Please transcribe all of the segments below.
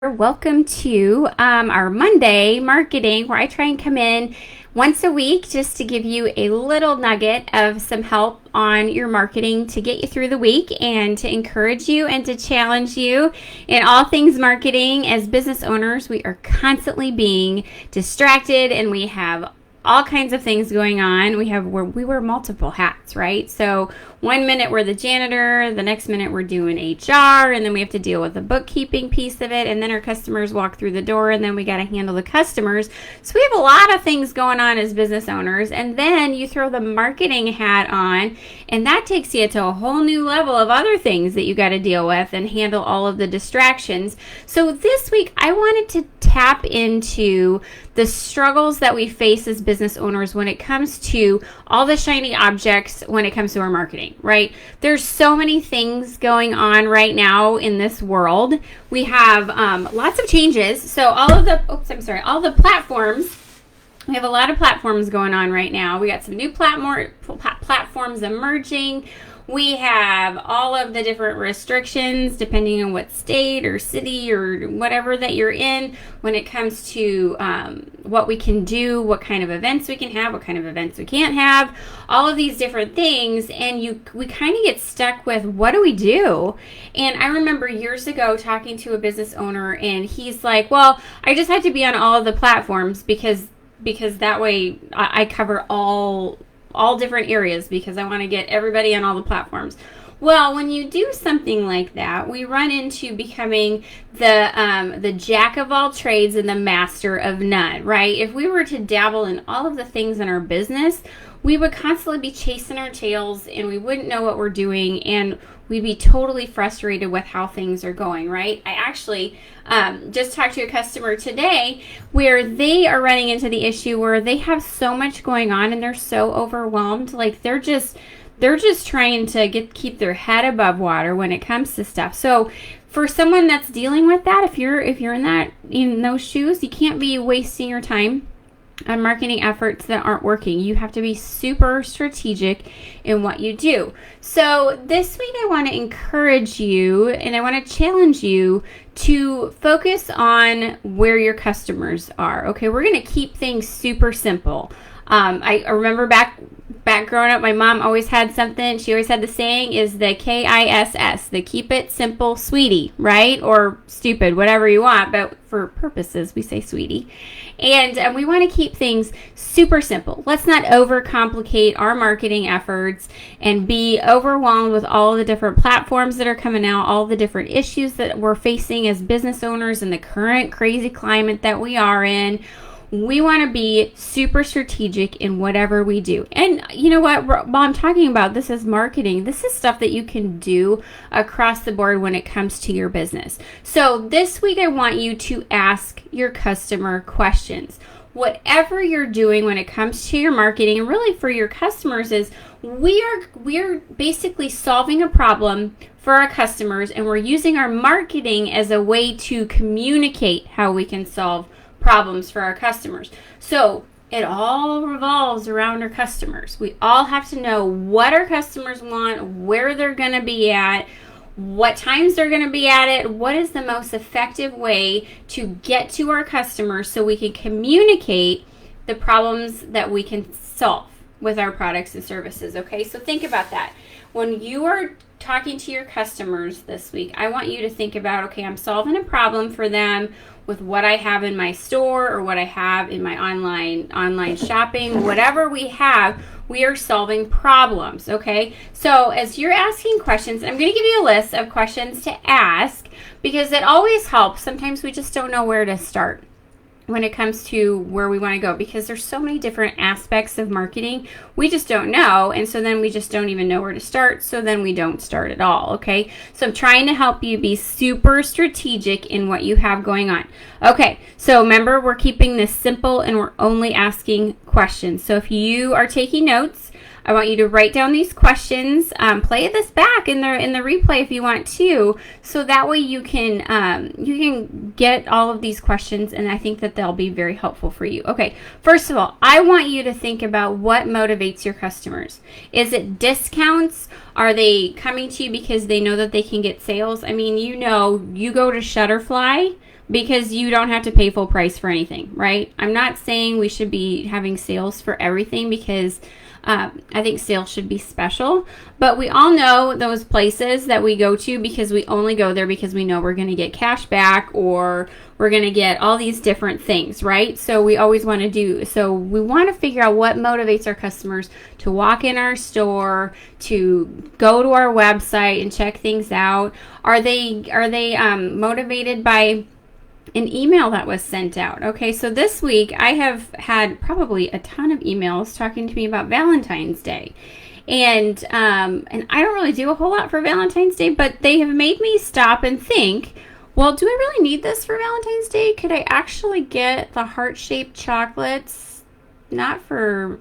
Welcome to our Monday marketing, where I try and come in once a week just to give you a little nugget of some help on your marketing to get you through the week and to encourage you and to challenge you in all things marketing. As business owners, we are constantly being distracted and we have all kinds of things going on. We wear multiple hats, right? So one minute we're the janitor, the next minute we're doing HR, and then we have to deal with the bookkeeping piece of it, and then our customers walk through the door, and then we got to handle the customers. So we have a lot of things going on as business owners, and then you throw the marketing hat on, and that takes you to a whole new level of other things that you got to deal with and handle all of the distractions. So this week I wanted to tap into the struggles that we face as business owners when it comes to all the shiny objects when it comes to our marketing, right? There's so many things going on right now in this world. We have lots of changes. So all the platforms, we have a lot of platforms going on right now. We got some new platforms emerging. We have all of the different restrictions depending on what state or city or whatever that you're in when it comes to what we can do, what kind of events we can have, what kind of events we can't have, all of these different things. And we kind of get stuck with, what do we do? And I remember years ago talking to a business owner, and he's like, well, I just have to be on all of the platforms because that way I cover all different areas, because I want to get everybody on all the platforms. Well, when you do something like that, we run into becoming the jack of all trades and the master of none, right? If we were to dabble in all of the things in our business, we would constantly be chasing our tails and we wouldn't know what we're doing, and we'd be totally frustrated with how things are going, right? I actually just talked to a customer today where they are running into the issue where they have so much going on and they're so overwhelmed. Like they're just trying to keep their head above water when it comes to stuff. So for someone that's dealing with that, if you're in those shoes, you can't be wasting your time on marketing efforts that aren't working. You have to be super strategic in what you do. So this week I want to encourage you and I want to challenge you to focus on where your customers are. Okay, we're going to keep things super simple. I remember back growing up, my mom always had something. She always had the saying is the KISS, the keep it simple, sweetie, right? Or stupid, whatever you want, but for purposes, we say sweetie. And we want to keep things super simple. Let's not overcomplicate our marketing efforts and be overwhelmed with all the different platforms that are coming out, all the different issues that we're facing as business owners in the current crazy climate that we are in. We want to be super strategic in whatever we do. And you know what? While I'm talking about this as marketing, this is stuff that you can do across the board when it comes to your business. So this week, I want you to ask your customer questions. Whatever you're doing when it comes to your marketing and really for your customers is we are basically solving a problem for our customers, and we're using our marketing as a way to communicate how we can solve problems for our customers. So it all revolves around our customers. We all have to know what our customers want, where they're going to be at, what times they're going to be at it, what is the most effective way to get to our customers so we can communicate the problems that we can solve with our products and services. Okay, so think about that. When you are talking to your customers this week, I want you to think about, okay, I'm solving a problem for them with what I have in my store or what I have in my online shopping, whatever we have, we are solving problems, okay? So as you're asking questions, I'm going to give you a list of questions to ask because it always helps. Sometimes we just don't know where to start when it comes to where we want to go, because there's so many different aspects of marketing we just don't know, and so then we just don't even know where to start, so then we don't start at all. Okay, so I'm trying to help you be super strategic in what you have going on. Okay, so remember, we're keeping this simple and we're only asking questions. So if you are taking notes, I want you to write down these questions, play this back in the replay if you want to, so that way you can get all of these questions, and I think that they'll be very helpful for you. Okay, first of all, I want you to think about what motivates your customers. Is it discounts? Are they coming to you because they know that they can get sales? I mean, you go to Shutterfly, because you don't have to pay full price for anything, right? I'm not saying we should be having sales for everything, because I think sales should be special, but we all know those places that we go to because we only go there because we know we're going to get cash back, or we're going to get all these different things, right? So we always want to figure out what motivates our customers to walk in our store, to go to our website and check things out. Are they motivated by an email that was sent out? Okay, so this week I have had probably a ton of emails talking to me about Valentine's Day. And I don't really do a whole lot for Valentine's Day, but they have made me stop and think, well, do I really need this for Valentine's Day? Could I actually get the heart-shaped chocolates? Not for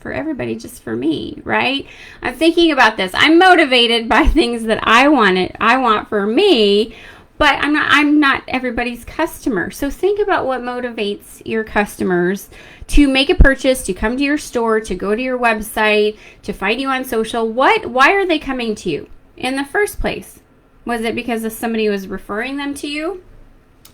everybody, just for me, right? I'm thinking about this. I'm motivated by things that I want for me, but I'm not everybody's customer. So think about what motivates your customers to make a purchase, to come to your store, to go to your website, to find you on social. Why are they coming to you in the first place? Was it because somebody was referring them to you?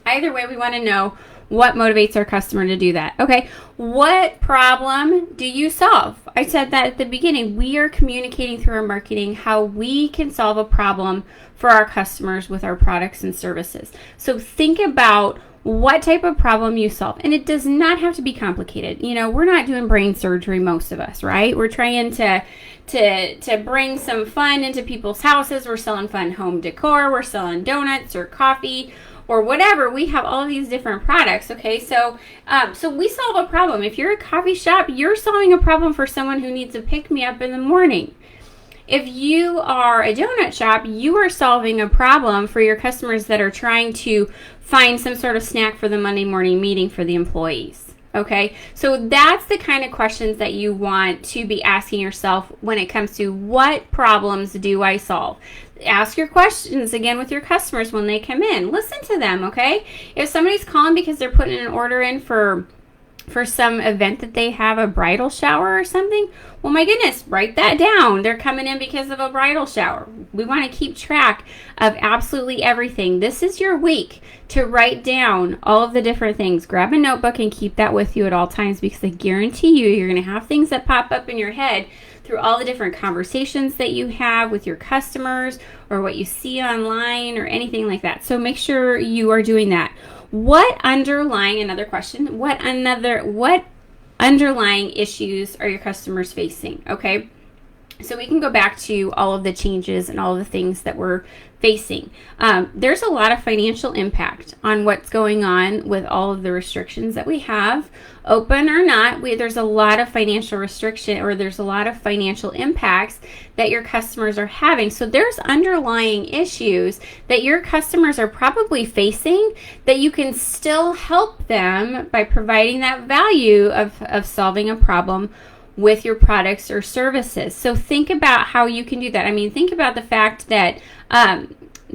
Either way, we want to know what motivates our customer to do that. Okay, what problem do you solve? I said that at the beginning. We are communicating through our marketing how we can solve a problem for our customers with our products and services. So think about what type of problem you solve. And it does not have to be complicated. You know, we're not doing brain surgery, most of us, right? We're trying to bring some fun into people's houses. We're selling fun home decor. We're selling donuts or coffee or whatever. We have all of these different products. Okay, so we solve a problem. If you're a coffee shop, you're solving a problem for someone who needs a pick-me-up in the morning. If you are a donut shop, you are solving a problem for your customers that are trying to find some sort of snack for the Monday morning meeting for the employees. Okay, so that's the kind of questions that you want to be asking yourself when it comes to what problems do I solve. Ask your questions again with your customers when they come in. Listen to them, okay? If somebody's calling because they're putting an order in for some event that they have, a bridal shower or something, well, my goodness, write that down. They're coming in because of a bridal shower. We want to keep track of absolutely everything. This is your week to write down all of the different things. Grab a notebook and keep that with you at all times, because I guarantee you're going to have things that pop up in your head through all the different conversations that you have with your customers or what you see online or anything like that. So make sure you are doing that. Another question, what underlying issues are your customers facing? Okay, so we can go back to all of the changes and all of the things that we're facing. There's a lot of financial impact on what's going on with all of the restrictions that we have, open or not. There's a lot of financial restriction, or there's a lot of financial impacts that your customers are having. So there's underlying issues that your customers are probably facing that you can still help them by providing that value of solving a problem with your products or services. So think about how you can do that. I mean, think about the fact that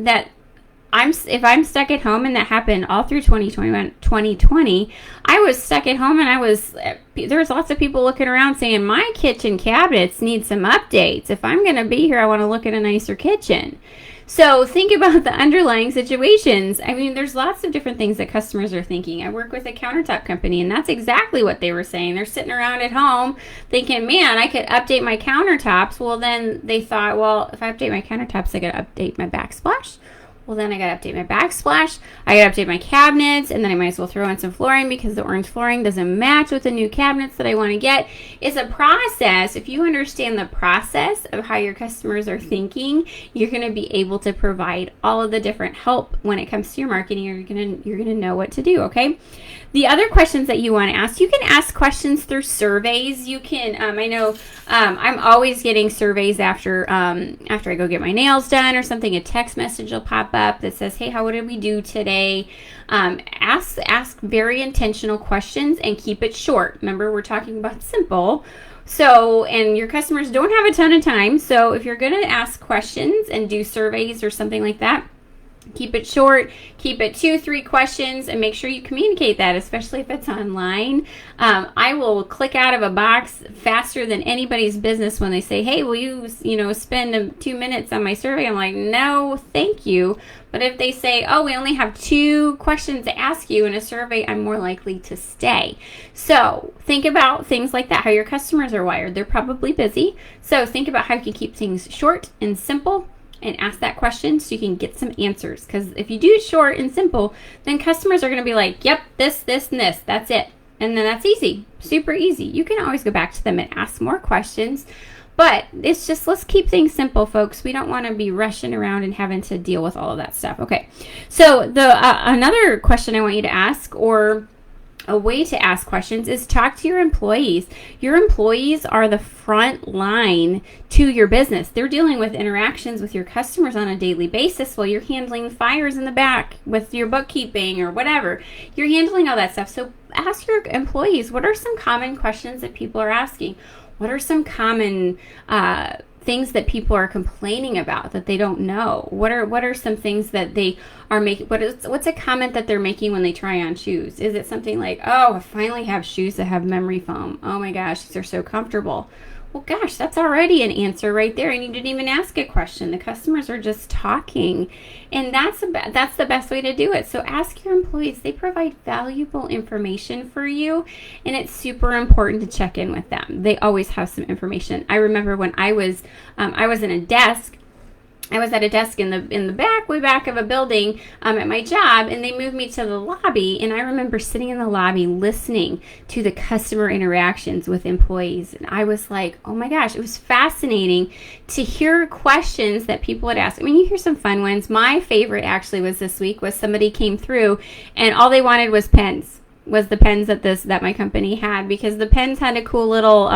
if I'm stuck at home, and that happened all through 2020, I was stuck at home, and there was lots of people looking around saying, my kitchen cabinets need some updates. If I'm going to be here, I want to look at a nicer kitchen. So think about the underlying situations. I mean, there's lots of different things that customers are thinking. I work with a countertop company, and that's exactly what they were saying. They're sitting around at home thinking, man, I could update my countertops. Well, then they thought, well, if I update my countertops, I got to update my backsplash. Well, then I got to update my backsplash. I got to update my cabinets, and then I might as well throw in some flooring, because the orange flooring doesn't match with the new cabinets that I want to get. It's a process. If you understand the process of how your customers are thinking, you're going to be able to provide all of the different help when it comes to your marketing. You're going to know what to do, okay? The other questions that you want to ask, you can ask questions through surveys. You can, I know I'm always getting surveys after I go get my nails done or something. A text message will pop up that says, hey, what did we do today? Ask very intentional questions and keep it short. Remember, we're talking about simple. So, and your customers don't have a ton of time. So if you're going to ask questions and do surveys or something like that, keep it short, keep it 2-3 questions, and make sure you communicate that, especially if it's online. I will click out of a box faster than anybody's business when they say, hey, will you spend 2 minutes on my survey? I'm like, no, thank you. But if they say, oh, we only have 2 questions to ask you in a survey, I'm more likely to stay. So think about things like that, how your customers are wired. They're probably busy. So think about how you can keep things short and simple and ask that question so you can get some answers. Because if you do it short and simple, then customers are going to be like, yep, this, and this. That's it. And then that's easy, super easy. You can always go back to them and ask more questions. But it's just, let's keep things simple, folks. We don't want to be rushing around and having to deal with all of that stuff. Okay, so another question I want you to ask, or a way to ask questions, is talk to your employees. Your employees are the front line to your business. They're dealing with interactions with your customers on a daily basis while you're handling fires in the back with your bookkeeping or whatever. You're handling all that stuff. So ask your employees, what are some common questions that people are asking? What are some common things that people are complaining about that they don't know? What are some things that they are making? What's a comment that they're making when they try on shoes? Is it something like, oh, I finally have shoes that have memory foam. Oh my gosh, these are so comfortable. Well, gosh, that's already an answer right there, and you didn't even ask a question. The customers are just talking, and that's the best way to do it. So ask your employees. They provide valuable information for you, and it's super important to check in with them. They always have some information. I remember when I was in a desk. I was at a desk in the back, way back of a building at my job, and they moved me to the lobby. And I remember sitting in the lobby listening to the customer interactions with employees. And I was like, oh my gosh, it was fascinating to hear questions that people would ask. I mean, you hear some fun ones. My favorite actually was this week was somebody came through and all they wanted was pens. Was the pens that my company had, because the pens had a cool little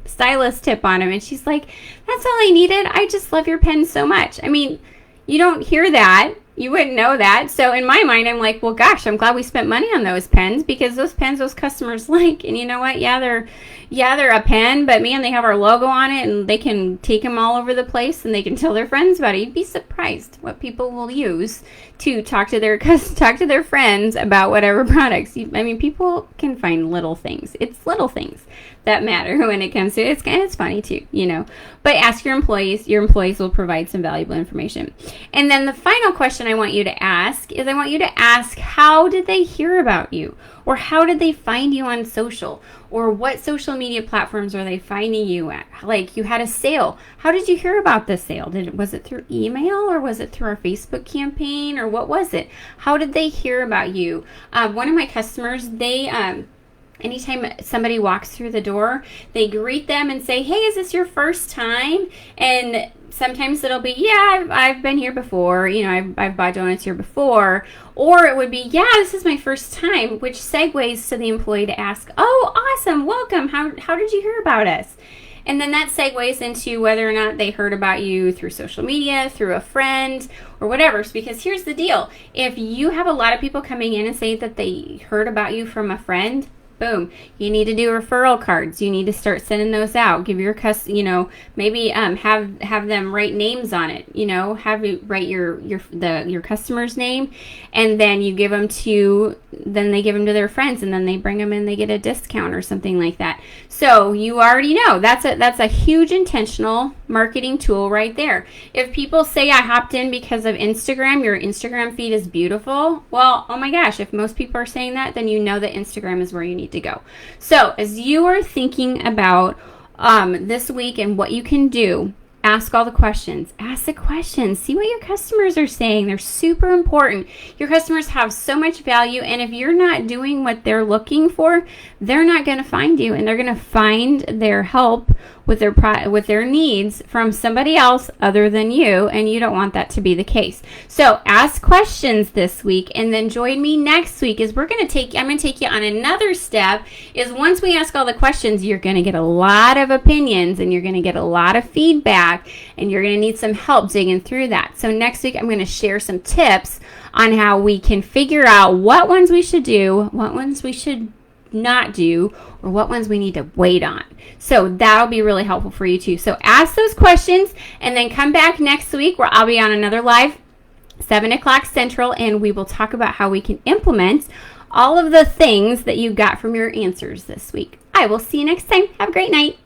stylus tip on them, and she's like, that's all I needed. I just love your pens so much. I mean, you don't hear that. You wouldn't know that. So in my mind, I'm like, well, gosh, I'm glad we spent money on those pens, because those pens those customers like. And you know what? Yeah, they're a pen, but man, they have our logo on it, and they can take them all over the place, and they can tell their friends about it. You'd be surprised what people will use to talk to their friends about whatever products. I mean, people can find little things. It's little things that matter when it comes to it. It's funny too, you know. But ask your employees. Your employees will provide some valuable information. And then the final question I want you to ask is, I want you to ask, how did they hear about you? Or how did they find you on social? Or what social media platforms are they finding you at? Like, you had a sale. How did you hear about the sale? Was it through email, or was it through our Facebook campaign, or what was it? How did they hear about you? One of my customers, anytime somebody walks through the door, they greet them and say, hey, is this your first time? And sometimes it'll be, yeah, I've been here before. You know, I've bought donuts here before. Or it would be, yeah, this is my first time, which segues to the employee to ask, oh, awesome, welcome. How did you hear about us? And then that segues into whether or not they heard about you through social media, through a friend, or whatever. Because here's the deal. If you have a lot of people coming in and say that they heard about you from a friend, boom, you need to do referral cards. You need to start sending those out. Give your maybe have them write names on it. You know, have you write your customer's name, and then you give them to their friends, and then they bring them in. They get a discount or something like that. So you already know that's a huge intentional marketing tool right there. If people say, I hopped in because of Instagram, your Instagram feed is beautiful. Well, oh my gosh, if most people are saying that, then you know that Instagram is where you need to go. So as you are thinking about this week and what you can do, ask all the questions. Ask the questions. See what your customers are saying. They're super important. Your customers have so much value, and if you're not doing what they're looking for, they're not going to find you, and they're going to find their help with their needs from somebody else other than you, and you don't want that to be the case. So ask questions this week, and then join me next week as I'm going to take you on another step. Is once we ask all the questions, you're going to get a lot of opinions, and you're going to get a lot of feedback, and you're going to need some help digging through that. So next week, I'm going to share some tips on how we can figure out what ones we should do, what ones we should not do, or what ones we need to wait on. So that'll be really helpful for you too. So ask those questions, and then come back next week where I'll be on another live 7 o'clock Central, and we will talk about how we can implement all of the things that you got from your answers this week. I will see you next time. Have a great night.